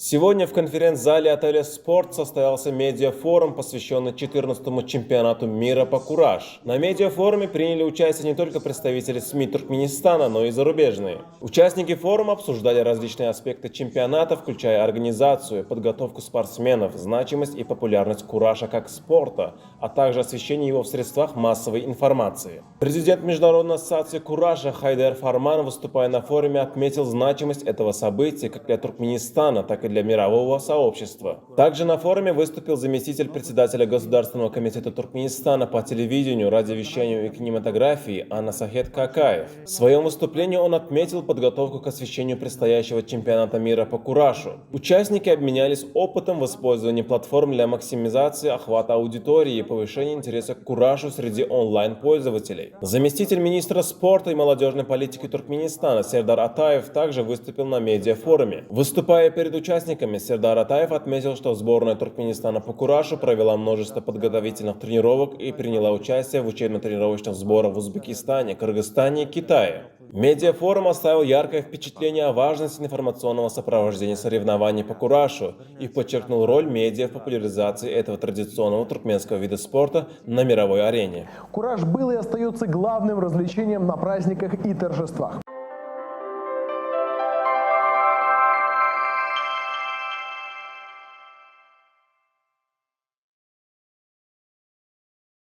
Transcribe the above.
Сегодня в конференц-зале отеля «Спорт» состоялся медиафорум, посвященный 14-му чемпионату мира по кураж. На медиафоруме приняли участие не только представители СМИ Туркменистана, но и зарубежные. Участники форума обсуждали различные аспекты чемпионата, включая организацию, подготовку спортсменов, значимость и популярность куража как спорта, а также освещение его в средствах массовой информации. Президент Международной ассоциации куража Хайдар Фарман, выступая на форуме, отметил значимость этого события как для Туркменистана, так и для мирового сообщества. Также на форуме выступил заместитель председателя Государственного комитета Туркменистана по телевидению, радиовещанию и кинематографии Анна Сахет Какаев. В своем выступлении он отметил подготовку к освещению предстоящего чемпионата мира по куражу. Участники обменялись опытом в использовании платформ для максимизации охвата аудитории и повышения интереса к куражу среди онлайн-пользователей. Заместитель министра спорта и молодежной политики Туркменистана Сердар Атаев также выступил на медиафоруме. Выступая перед участниками, Сердар Атаев отметил, что сборная Туркменистана по куражу провела множество подготовительных тренировок и приняла участие в учебно-тренировочных сборах в Узбекистане, Кыргызстане и Китае. Медиафорум оставил яркое впечатление о важности информационного сопровождения соревнований по куражу и подчеркнул роль медиа в популяризации этого традиционного туркменского вида спорта на мировой арене. Кураж был и остается главным развлечением на праздниках и торжествах.